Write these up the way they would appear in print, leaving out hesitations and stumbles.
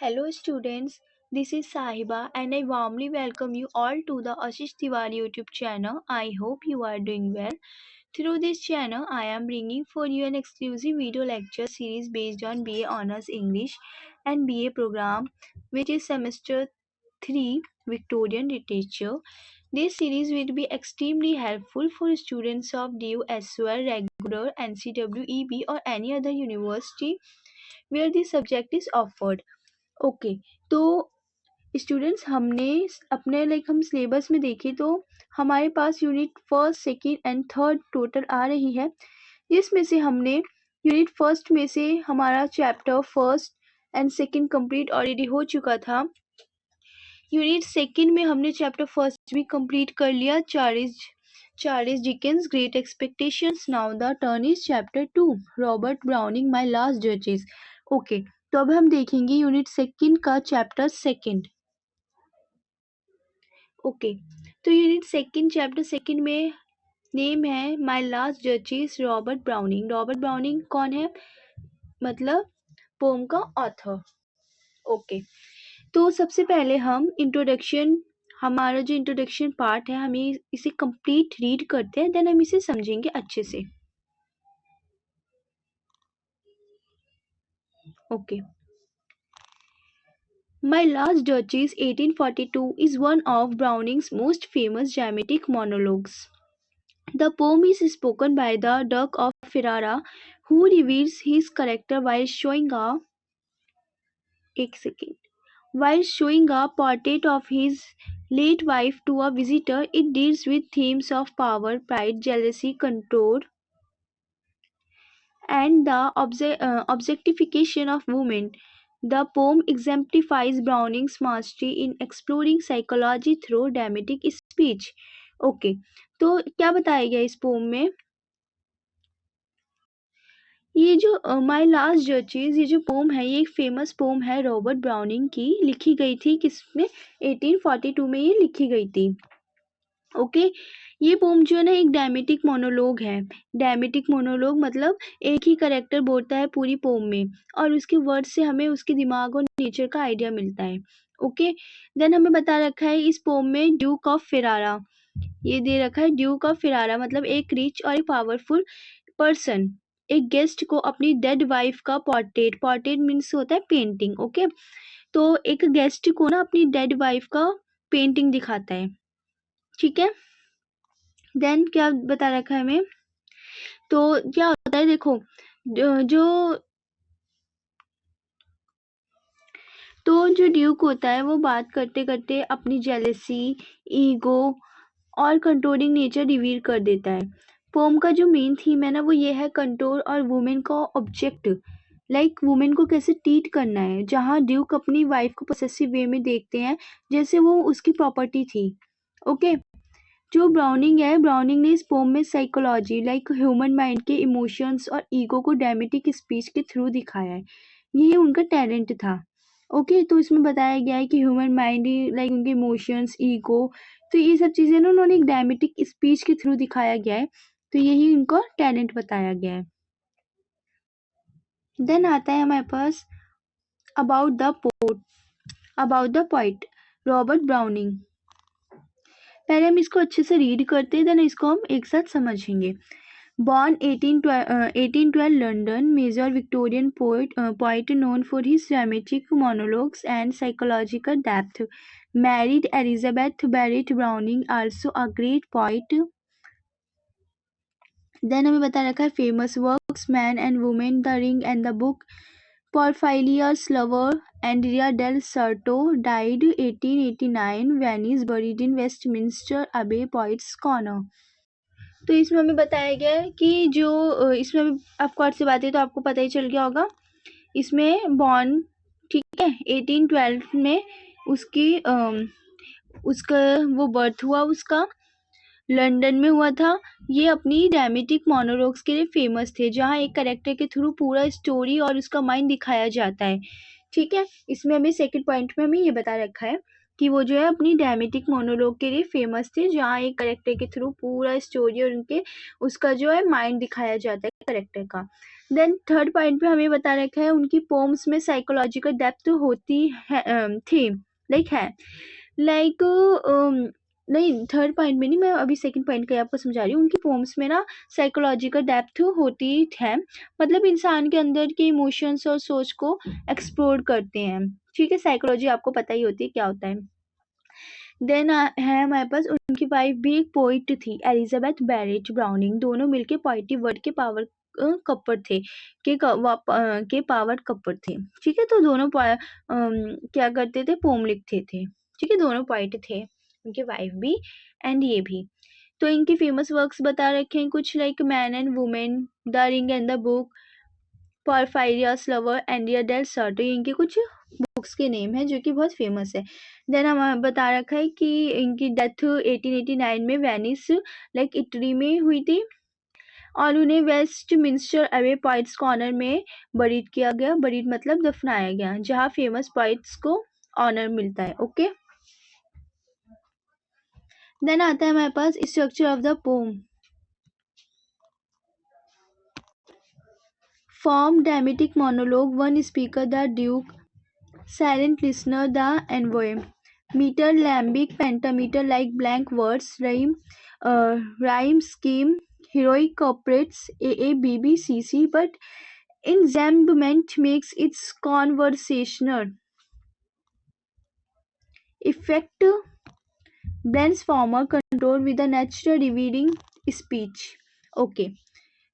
Hello students, this is Sahiba and I warmly welcome you all to the Ashish Tiwari YouTube channel. I hope you are doing well. Through this channel, I am bringing for you an exclusive video lecture series based on BA Honours English and BA program, which is semester 3 Victorian Literature. This series will be extremely helpful for students of DU SOL, regular, NCWEB or any other university where the subject is offered. Okay तो students हमने अपने हम syllabus में देखें तो हमारे पास unit first second and third total आ रही है जिसमें से हमने यूनिट फर्स्ट में से हमारा chapter first and second complete already हो चुका था। यूनिट सेकेंड में हमने चैप्टर फर्स्ट भी कंप्लीट कर लिया, Charles Dickens great expectations. Now the turn is chapter 2 Robert browning my last जजेस। ओके, तो अब हम देखेंगे यूनिट सेकेंड का चैप्टर सेकेंड। ओके, तो यूनिट सेकेंड चैप्टर सेकेंड में नेम है माय लास्ट जजेस रॉबर्ट ब्राउनिंग। रॉबर्ट ब्राउनिंग कौन है? मतलब पोम का ऑथर। ओके, तो सबसे पहले हम इंट्रोडक्शन, हमारा जो इंट्रोडक्शन पार्ट है हमें इसे कंप्लीट रीड करते हैं, देन हम इसे समझेंगे अच्छे से। Okay, My Last Duchess 1842 is one of Browning's most famous dramatic monologues. The poem is spoken by the Duke of Ferrara, who reveals his character while showing a portrait of his late wife to a visitor. It deals with themes of power, pride, jealousy, control, and the objectification of women. The poem exemplifies Browning's mastery in exploring psychology through dramatic speech. Okay, तो क्या बताया गया इस pome में? ये जो my last जजेस, ये जो पोम है ये एक फेमस पोम है रॉबर्ट ब्राउनिंग की। लिखी गई थी किसमें? 1842 में ये लिखी गई थी। ओके, ये पोम जो है ना एक ड्रामेटिक मोनोलॉग है। ड्रामेटिक मोनोलॉग मतलब एक ही करेक्टर बोलता है पूरी पोम में और उसके वर्ड से हमें उसके दिमाग और नेचर का आइडिया मिलता है। ओके, देन हमें बता रखा है इस पोम में ड्यूक ऑफ फेरारा, ये दे रखा है ड्यूक ऑफ फेरारा मतलब एक रिच और एक पावरफुल पर्सन एक गेस्ट को अपनी डेड वाइफ का पोर्ट्रेट मीन्स होता है पेंटिंग। ओके, तो एक गेस्ट को ना अपनी डेड वाइफ का पेंटिंग दिखाता है। ठीक है, देन क्या बता रखा है हमें? तो क्या होता है देखो, जो ड्यूक होता है वो बात करते करते अपनी जेलेसी, ईगो और कंट्रोलिंग नेचर रिवील कर देता है। पोम का जो मेन थीम है ना वो ये है कंट्रोल और वुमेन का ऑब्जेक्ट, लाइक वुमेन को कैसे ट्रीट करना है, जहाँ ड्यूक अपनी वाइफ को पोसेसिव वे में देखते हैं जैसे वो उसकी प्रॉपर्टी थी। ओके, जो ब्राउनिंग है, ब्राउनिंग ने इस पोम में साइकोलॉजी लाइक ह्यूमन माइंड के इमोशंस और ईगो को ड्रामेटिक स्पीच के थ्रू दिखाया है। यही उनका टैलेंट था। ओके, तो इसमें बताया गया है कि ह्यूमन माइंड लाइक उनके इमोशंस, ईगो, तो ये सब चीज़ें ना उन्होंने एक ड्रामेटिक स्पीच के थ्रू दिखाया गया है, तो यही उनका टैलेंट बताया गया है। देन आता है हमारे पास about the poet Robert Browning. पहले हम इसको अच्छे से रीड करते हैं, देन इसको हम एक साथ समझेंगे। Born 1812 London, major Victorian poet known for his dramatic monologues and psychological depth. Married Elizabeth Barrett Browning, also a great poet. Then हमें बता रखा है famous works Man and Woman, The Ring and the Book. Porphyria's lover Andrea del Sarto died 1889. Venice, buried in Westminster Abbey, Poets Corner. तो इसमें हमें बताया गया है कि जो इसमें अभी ऑफकोर्स से बात है तो आपको पता ही चल गया होगा। इसमें बॉर्न, ठीक है, 1812 में उसका वो बर्थ हुआ, उसका लंदन में हुआ था। ये अपनी ड्रामेटिक मोनोलॉग्स के लिए फेमस थे, जहाँ एक कैरेक्टर के थ्रू पूरा स्टोरी और उसका माइंड दिखाया जाता है। ठीक है, इसमें हमें सेकंड पॉइंट में हमें ये बता रखा है कि वो जो है अपनी ड्रामेटिक मोनोलॉग के लिए फेमस थे, जहाँ एक कैरेक्टर के थ्रू पूरा स्टोरी और उसका जो है माइंड दिखाया जाता है कैरेक्टर का। देन थर्ड पॉइंट पे हमें बता रखा है उनकी पोम्स में साइकोलॉजिकल डेप्थ होती है, थी, लाइक नहीं, थर्ड पॉइंट में नहीं, मैं अभी सेकंड पॉइंट का आपको समझा रही हूँ। उनकी पोम्स में ना साइकोलॉजिकल डेप्थ होती है, मतलब इंसान के अंदर के इमोशंस और सोच को एक्सप्लोर करते हैं। ठीक है, साइकोलॉजी आपको पता ही होती है क्या होता है। देन है हमारे पास उनकी वाइफ भी एक पोइट थी, एलिजाबेथ बैरेट ब्राउनिंग। दोनों मिलके पोइट्री वर्ड के पावर कपर थे, के पावर कपर थे। ठीक है, तो दोनों क्या करते थे, पोम लिखते थे। ठीक है, दोनों पोइट थे, उनके वाइफ भी एंड ये भी। तो इनकी फेमस वर्क्स बता रखे हैं कुछ, like man and women, the ring and the book, Porphyria's lover, Andrea del Sarto, इनके कुछ बुक्स के नेम हैं जो कि बहुत फेमस है। देन हम बता रखा है कि इनकी डेथ 1889 में वेनिस लाइक इटली में हुई थी, और उन्हें वेस्ट मिंस्टर अवे पॉइंट्स कॉर्नर में बरीड किया गया। बरीड मतलब दफनाया गया, जहाँ फेमस पॉइंट्स को ऑनर मिलता है। ओके, देन आता है हमारे पास structure of the poem. Form dramatic monologue, one speaker the duke, silent listener the envoy, meter lambic pentameter like blank words, rhyme scheme, heroic couplets, AABBCC, but enjambment makes its conversational effect, blends former control with a natural revealing speech. Okay,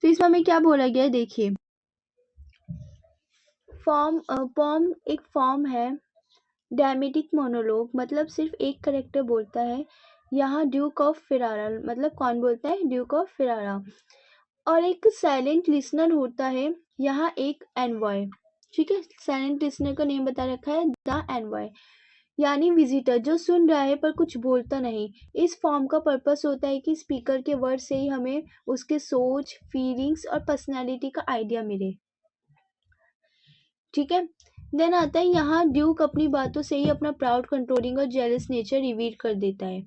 तो इसमें हमें क्या बोला गया है, देखिए। पॉम एक form है, ड्रामेटिक मोनोलॉग मतलब सिर्फ एक करेक्टर बोलता है। यहाँ ड्यूक ऑफ फेरारा मतलब कौन बोलता है, ड्यूक ऑफ फेरारा। और एक साइलेंट लिसनर होता है, यहाँ एक एनवॉय। ठीक है, साइलेंट लिसनर का नेम बता रखा है, द एनवॉय, यानी विजिटर जो सुन रहा है पर कुछ बोलता नहीं। इस फॉर्म का पर्पस होता है कि स्पीकर के वर्ड से ही हमें उसके सोच, फीलिंग्स और पर्सनालिटी का आइडिया मिले। ठीक है, देन आता है यहाँ ड्यूक अपनी बातों से ही अपना प्राउड, कंट्रोलिंग और जेलस नेचर रिवील कर देता है।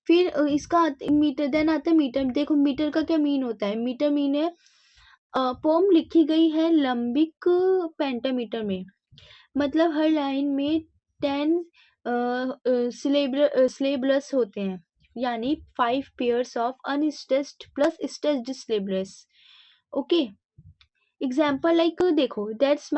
फिर इसका मीटर, देन आता है मीटर। देखो मीटर का क्या मीन होता है, मीटर मीन है पोम लिखी गई है लंबिक पेंटामीटर में, मतलब हर लाइन में 10 सिलेबल्स होते हैं, यानी 5 pairs of unstressed plus stressed syllables. Okay, example like देखो, that's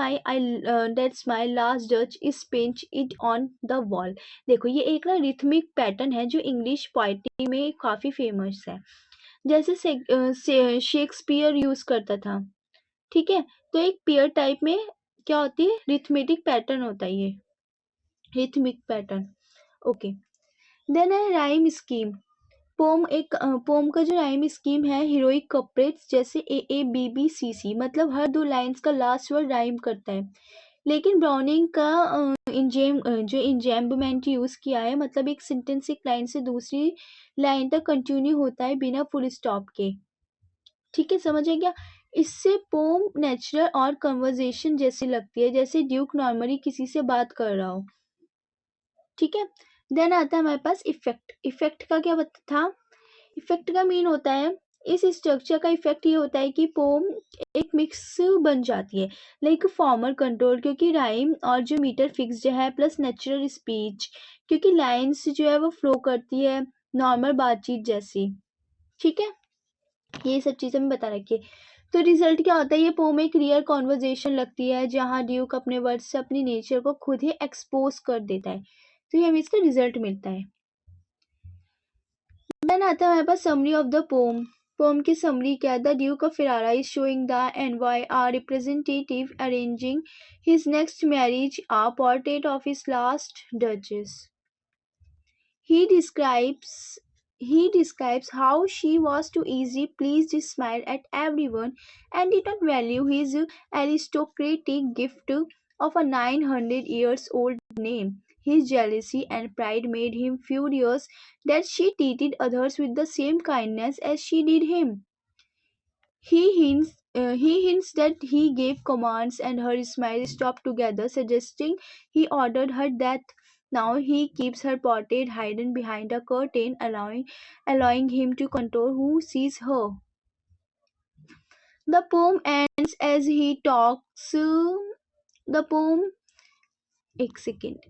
my last duchess is painted on the wall. देखो ये एक ना रिथमिक पैटर्न है जो इंग्लिश पोइट्री में काफी फेमस है, जैसे शेक्सपियर यूज करता था। ठीक है, तो एक पेयर टाइप में क्या होती है, रिथमेटिक पैटर्न होता है ये, रिथमिक पैटर्न। ओके, देन है राइम स्कीम। पोम का जो राइम स्कीम है, हीरोइक कपलेट्स जैसे AABBCC, मतलब हर 2 लाइंस का लास्ट वर्ड राइम करता है। लेकिन ब्राउनिंग का जो इंजैम्बमेंट यूज किया है, मतलब एक सेंटेंस एक लाइन से दूसरी लाइन तक कंटिन्यू होता है बिना फुल स्टॉप के। ठीक है, समझ आ गया। इससे पोम नेचुरल और कन्वर्सेशन जैसी लगती है, जैसे ड्यूक नॉर्मली किसी से बात कर रहा हो। ठीक है, देन आता है हमारे पास इफेक्ट। इफेक्ट का क्या था, इफेक्ट का मीन होता है, इस स्ट्रक्चर का इफेक्ट ये होता है कि पोम एक मिक्स बन जाती है, लाइक फॉर्मर कंट्रोल क्योंकि राइम, और जो मीटर फिक्स्ड है, प्लस नेचुरल स्पीच क्योंकि लाइंस जो है वो फ्लो करती है नॉर्मल बातचीत जैसी। ठीक है, ये सब चीजें मैं बता रखी है। तो रिजल्ट क्या होता है, ये पोम एक रियल कॉन्वर्जेशन लगती है, जहाँ ड्यूक अपने वर्ड से अपनी नेचर को खुद ही एक्सपोज कर देता है, तो ये हमें इसका रिजल्ट मिलता है। देन आता है हमारे पास summary of the poem. Poem की समरी क्या है, the duke of Ferrara is showing the envoy or representative arranging his next marriage a portrait of his last duchess. He describes he describes how she was too easy pleased to smile at everyone and did not value his aristocratic gift of a 900 years old name. His jealousy and pride made him furious that she treated others with the same kindness as she did him. He hints that he gave commands and her smile stopped together, suggesting he ordered her death. Now he keeps her portrait hidden behind a curtain, allowing him to control who sees her. The poem ends as he talks. The poem. एक second.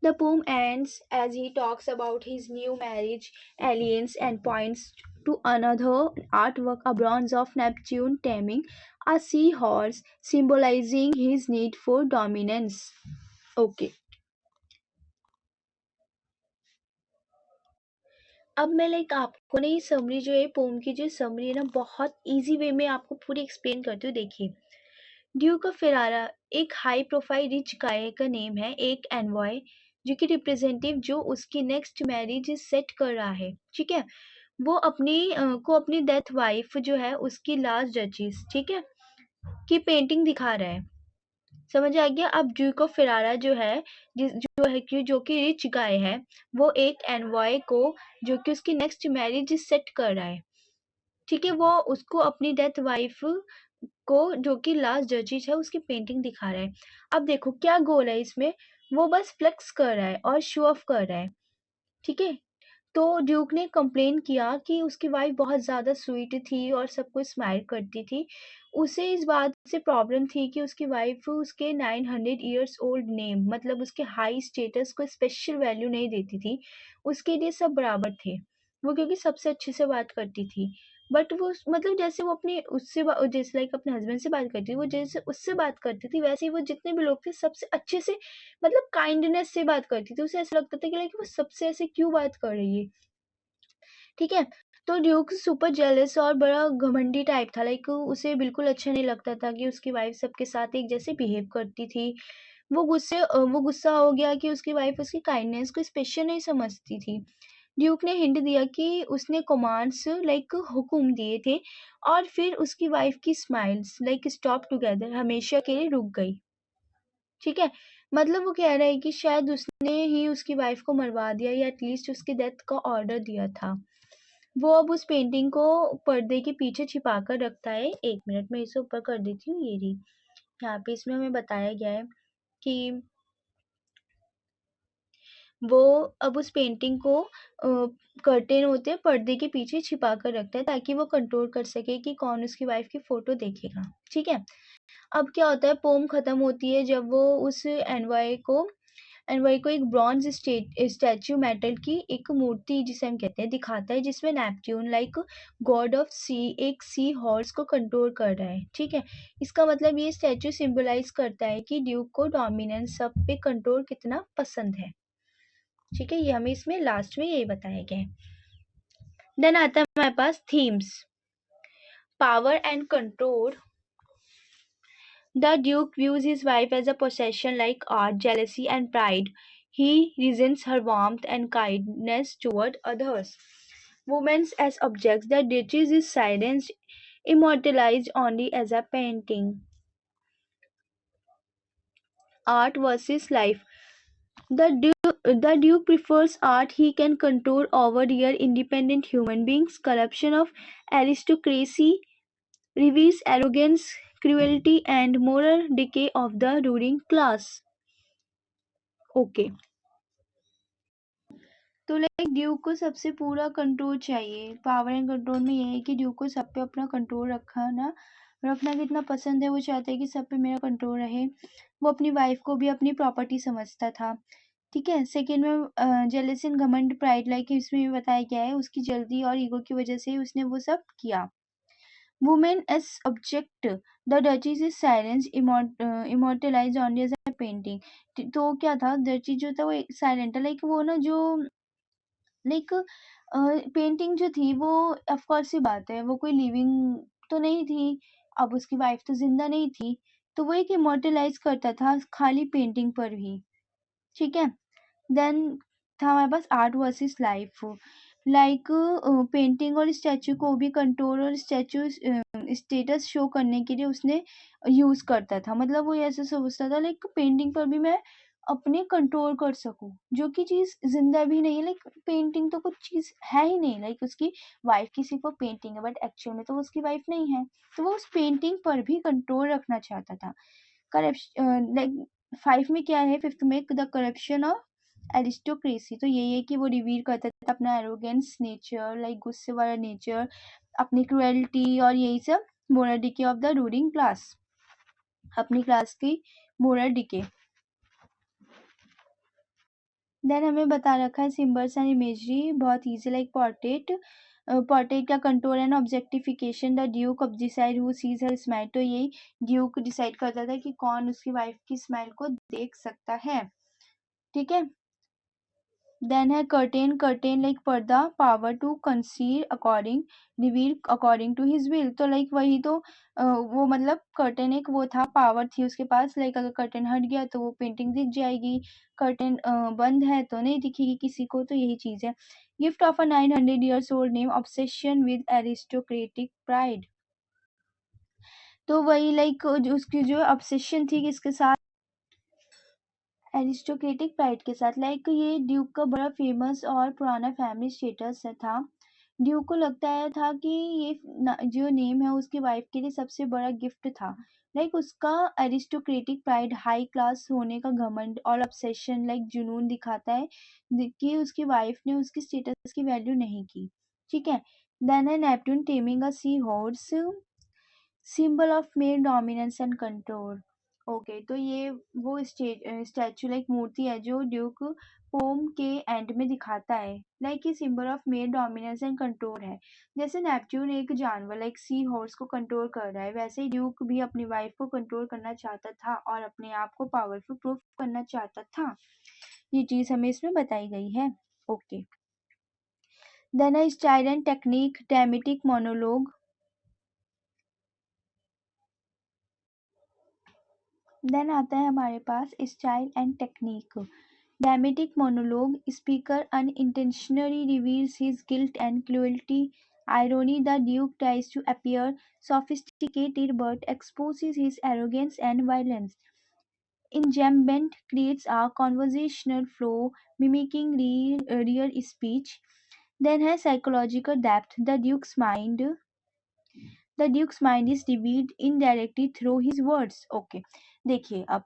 The poem ends as he talks about his new marriage, aliens, and points to another artwork, a bronze of Neptune taming a seahorse, symbolizing his need for dominance. Okay. अब मैं आपको ना ये summary जो है pome की जो summary है ना बहुत इजी वे में आपको पूरी एक्सप्लेन करती हूँ। देखिए, ड्यूक ऑफ फेरारा एक हाई प्रोफाइल रिच गाय का नेम है, एक एनवॉय जो कि रिप्रेजेंटेटिव जो उसकी नेक्स्ट मैरिज सेट कर रहा है, ठीक है। वो अपनी डेथ वाइफ जो है उसकी लास्ट जजिस, ठीक है, की पेंटिंग दिखा रहा है। समझ आ गया? अब ड्यूक ऑफ फेरारा जो है जो कि रिच गाय है, वो एक एनवॉय को जो कि उसकी नेक्स्ट मैरिज सेट कर रहा है, ठीक है। वो उसको अपनी डेथ वाइफ को जो कि लास्ट जजिस है उसकी पेंटिंग दिखा रहा है। अब देखो क्या गोल है इसमें, वो बस फ्लेक्स कर रहा है और शो ऑफ कर रहा है, ठीक है। तो ड्यूक ने कंप्लेन किया कि उसकी वाइफ बहुत ज़्यादा स्वीट थी और सबको स्माइल करती थी। उसे इस बात से प्रॉब्लम थी कि उसकी वाइफ उसके 900 इयर्स ओल्ड नेम मतलब उसके हाई स्टेटस को स्पेशल वैल्यू नहीं देती थी। उसके लिए सब बराबर थे। वो क्योंकि सबसे अच्छे से बात करती थी। बट वो मतलब जैसे वो अपने जैसे अपने हस्बैंड से बात करती थी, वो जैसे उससे बात करती थी वैसे ही वो जितने भी लोग थे सबसे अच्छे से मतलब काइंडनेस से बात करती थी। उसे ऐसा लगता था कि वो सबसे ऐसे क्यों बात कर रही है, ठीक है। तो ड्यूक सुपर जेलस और बड़ा घमंडी टाइप था, उसे बिल्कुल अच्छा नहीं लगता था कि उसकी वाइफ सबके साथ एक जैसे बिहेव करती थी। वो गुस्सा हो गया कि उसकी वाइफ उसकी काइंडनेस को स्पेशल नहीं समझती थी। ड्यूक ने हिंट दिया कि उसने कमांड्स हुक्म दिए थे और फिर उसकी वाइफ की स्माइल्स स्टॉप टुगेदर हमेशा के लिए रुक गई, ठीक है। मतलब वो कह रहा है कि शायद उसने ही उसकी वाइफ को मरवा दिया या एटलीस्ट उसकी डेथ का ऑर्डर दिया था। वो अब उस पेंटिंग को पर्दे के पीछे छिपा कर रखता है। 1 मिनट में इसे ऊपर कर देती हूँ, ये रही। यहाँ पे इसमें हमें बताया गया है कि वो अब उस पेंटिंग को कर्टेन होते हैं पर्दे के पीछे छिपा कर रखता है ताकि वो कंट्रोल कर सके कि कौन उसकी वाइफ की फोटो देखेगा, ठीक है। अब क्या होता है, पोम खत्म होती है जब वो उस एनवाई को एक ब्रॉन्ज स्टैच्यू मेटल की एक मूर्ति जिसे हम कहते हैं दिखाता है, जिसमें नेपट्यून गॉड ऑफ सी एक सी हॉर्स को कंट्रोल कर रहा है, ठीक है। इसका मतलब ये स्टैच्यू सिंबलाइज करता है कि ड्यूक को डोमिनेंस सब पे कंट्रोल कितना पसंद है, ठीक है। ये हमें इसमें लास्ट में यही बताया गया है। देन आता है हमारे पास themes, power and control. The Duke views his wife as a possession like art, jealousy, and pride. He resents her warmth and kindness toward others. Women as objects. The Duchess is silenced, immortalized only as a painting. Art versus life. The Duke prefers art he can control over real independent human beings. Corruption of aristocracy reveals arrogance, cruelty, and moral decay of the ruling class. Okay, तो Duke को सबसे पूरा control चाहिए। Power and control में ये है कि Duke को सब पे अपना कंट्रोल रखना कितना पसंद है। वो चाहता है कि सब पे मेरा कंट्रोल रहे। वो अपनी वाइफ को भी अपनी प्रॉपर्टी समझता था, ठीक है। सेकेंड में जेलसी एंड घमंड प्राइड इसमें भी बताया गया है उसकी जल्दी और ईगो की वजह से उसने वो सब किया। Women as object, the duchess is silence immortalise only as a painting. तो क्या था, डची जो था वो साइलेंट है, वो ना जो पेंटिंग जो थी वो ऑफ कोर्स सी बात है वो कोई लिविंग तो नहीं थी। अब उसकी वाइफ तो जिंदा नहीं थी, तो वो एक इमोर्टलाइज करता था खाली पेंटिंग पर ही, ठीक है। देन था हमारे पास आर्ट वर्सेस लाइफ। पेंटिंग और स्टैचू को भी कंट्रोल और स्टैचू स्टेटस शो करने के लिए उसने यूज करता था। मतलब वो ऐसे सोचता था पेंटिंग पर भी मैं अपने कंट्रोल कर सकूं, जो कि चीज जिंदा भी नहीं है। पेंटिंग तो कुछ चीज है ही नहीं। उसकी वाइफ की सिर्फ वो पेंटिंग है, बट एक्चुअल में तो वो उसकी वाइफ नहीं है। तो वो उस पेंटिंग पर भी कंट्रोल रखना चाहता था। करप्शन 5 में क्या है, 5th में द करप्शन ऑफ एरिस्टोक्रेसी। तो यही है कि वो रिवील करता था अपना एरोगेंस नेचर, गुस्से वाला नेचर, अपनी क्रुएल्टी और यही सब moral decay of the ruling class, अपनी क्लास की मोरल डिके। देन हमें बता रखा है सिम्बल्स एंड इमेजरी बहुत ईजी, लाइक पोर्ट्रेट। पोर्ट्रेट का control and objectification, the duke of decide who seize her smile, तो यही ड्यूक डिसाइड करता था कि कौन उसकी वाइफ की स्माइल को देख सकता है, ठीक है। देन है कर्टेन, कर्टेन लाइक पर्दा, power to conceal according, reveal according to his will, तो लाइक वही तो वो मतलब कर्टेन एक वो था, पावर थी उसके पास, लाइक अगर कर्टेन हट गया तो वो पेंटिंग दिख जाएगी, कर्टेन बंद है तो नहीं दिखेगी किसी को, तो यही चीज है। Gift of a 900 years old name, obsession with aristocratic pride, तो वही लाइक उसकी जो ऑब्सेशन थी किसके साथ, एरिस्टोक्रेटिक प्राइड के साथ, लाइक ये ड्यूक का बड़ा फेमस और पुराना फैमिली स्टेटस था। ड्यूक को लगता है था कि ये जो नेम है उसकी वाइफ के लिए सबसे बड़ा गिफ्ट था, लाइक उसका एरिस्टोक्रेटिक प्राइड, हाई क्लास होने का घमंड और ऑब्सेशन लाइक जुनून दिखाता है कि उसकी वाइफ ने उसकी स्टेटस की वैल्यू नहीं की, ठीक है। देन है Neptune taming a sea horse, symbol of male dominance and control. Okay, तो ये वो स्टैचू लाइक मूर्ति है जो ड्यूक पोम के एंड में दिखाता है, लाइक ये symbol of male dominance and control है। जैसे नेपट्टून एक जानवर लाइक सी हॉर्स को कंट्रोल कर रहा है, वैसे ही ड्यूक भी अपनी वाइफ को कंट्रोल करना चाहता था और अपने आप को पावरफुल प्रूफ करना चाहता था, ये चीज हमें इसमें बताई गई है। ओके, देन है style and technique, dramatic monologue. Then आता है हमारे पास style and technique, dramatic monologue, speaker unintentionally reveals his guilt and cruelty, irony, the duke tries to appear sophisticated but exposes his arrogance and violence, enjambment creates a conversational flow mimicking real speech. Then has psychological depth, the duke's mind is revealed indirectly through his words. Okay, देखिए अब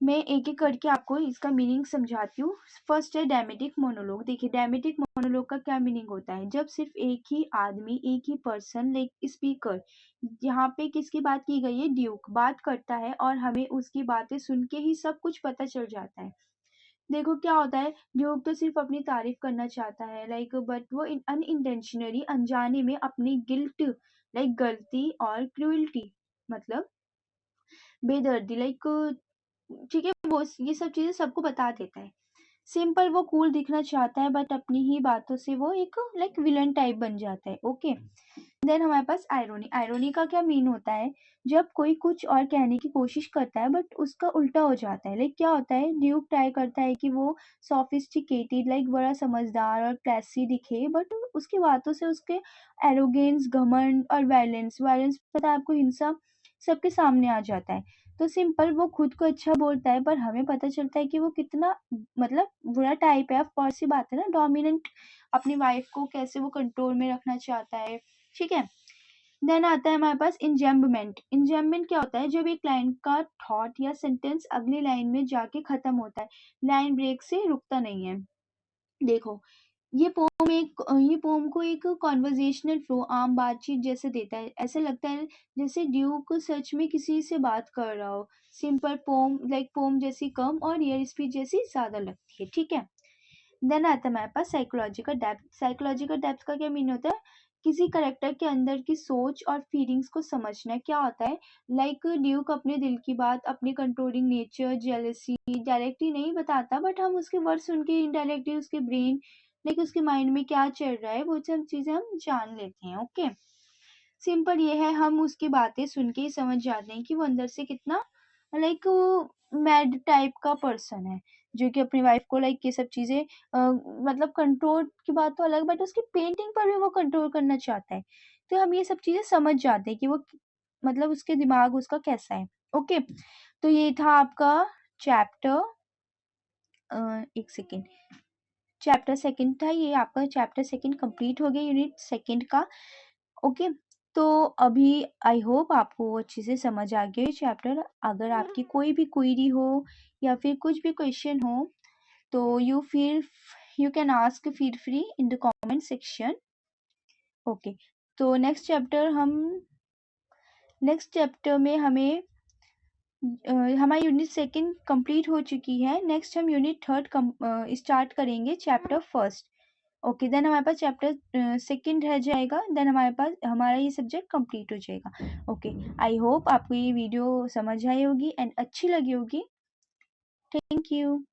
मैं एक एक करके आपको इसका meaning समझाती हूँ। फर्स्ट है ड्रामेटिक मोनोलॉग। देखिए ड्रामेटिक मोनोलॉग का क्या मीनिंग होता है, जब सिर्फ एक ही आदमी, एक ही पर्सन लाइक स्पीकर, यहाँ पे किसकी बात की गई है, ड्यूक बात करता है और हमें उसकी बातें सुन के ही सब कुछ पता चल जाता है। देखो क्या होता है, ड्यूक तो सिर्फ अपनी तारीफ करना चाहता है लाइक, बट वो अनइंटेंशनली अनजाने में अपनी गिल्ट लाइक गलती और क्रूएल्टी मतलब बेदर्दी लाइक, ठीक है, वो ये सब चीजें सबको बता देता है। सिंपल वो कूल दिखना चाहता है बट अपनी ही बातों से वो एक लाइक विलन टाइप बन जाता है। ओके, देन हमारे पास आयरोनी, आयरोनी का क्या मीन होता है, जब कोई कुछ और कहने की कोशिश करता है बट उसका उल्टा हो जाता है, लाइक क्या होता है, ड्यूक ट्राई करता है कि वो सोफिस्टिकेटेड लाइक बड़ा समझदार और क्लासी दिखे, बट उसकी बातों से उसके एरोगेंस, घमंड और वायलेंस, वायलेंस पता है आपको, हिंसा सबके सामने आ जाता है। तो सिंपल वो खुद को अच्छा बोलता है पर हमें पता चलता है कि वो कितना मतलब बुरा टाइप है। ऑफ कोर्स सी बात है ना, डोमिनेंट, अपनी वाइफ को कैसे वो कंट्रोल में रखना चाहता है, ठीक है। देन आता है हमारे पास इंजम्बमेंट। इंजम्बमेंट क्या होता है, जब एक लाइन का थॉट या सेंटेंस अगली लाइन में जाके खत्म होता है, लाइन ब्रेक से रुकता नहीं है। देखो ये पोम को एक कॉन्वर्जेशनल फ्लो, आम बातचीत जैसे देता है, ऐसे लगता है जैसे ड्यूक सच में किसी से बात कर रहा हो। सिंपल पोम लाइक पोम जैसी कम और रियल स्पीच जैसी ज्यादा लगती है, ठीक है। देन आता है हमारे पास साइकोलॉजिकल डेप्थ। साइकोलॉजिकल डेप्थ का क्या मीन होता है, किसी करेक्टर के अंदर की सोच और फीलिंग्स को समझना। क्या होता है, लाइक ड्यूक अपने दिल की बात, अपनी कंट्रोलिंग नेचर, जेलसी डायरेक्टली नहीं बताता बट हम उसके वर्ड सुन के इनडायरेक्टली उसके ब्रेन लाइक उसके माइंड में क्या चल रहा है वो सब चीजें हम जान लेते हैं। ओके, सिंपल ये है, हम उसकी बातें सुन के ही समझ जाते हैं कि वो अंदर से कितना लाइक मैड टाइप का पर्सन है, जो कि अपनी वाइफ को लाइक ये सब चीजें मतलब कंट्रोल की बात तो अलग, बट उसकी पेंटिंग पर भी वो कंट्रोल करना चाहता है। तो हम ये सब चीजें समझ जाते हैं कि वो मतलब उसके दिमाग उसका कैसा है। ओके, तो ये था आपका चैप्टर, एक सेकेंड, चैप्टर सेकंड था ये आपका, चैप्टर सेकंड कंप्लीट हो गया यूनिट सेकंड का। ओके, तो अभी आई होप आपको अच्छे से समझ आ गया चैप्टर। अगर आपकी कोई भी क्वेरी हो या फिर कुछ भी क्वेश्चन हो तो you can ask, feel free in the comment section. Okay, तो नेक्स्ट चैप्टर हम नेक्स्ट चैप्टर में हमें हमारी यूनिट सेकंड कंप्लीट हो चुकी है। नेक्स्ट हम यूनिट थर्ड स्टार्ट करेंगे चैप्टर फर्स्ट। ओके, देन हमारे पास चैप्टर सेकंड रह जाएगा, देन हमारे पास हमारा ये सब्जेक्ट कंप्लीट हो जाएगा। ओके, आई होप आपको ये वीडियो समझ आई होगी एंड अच्छी लगी होगी। Thank you.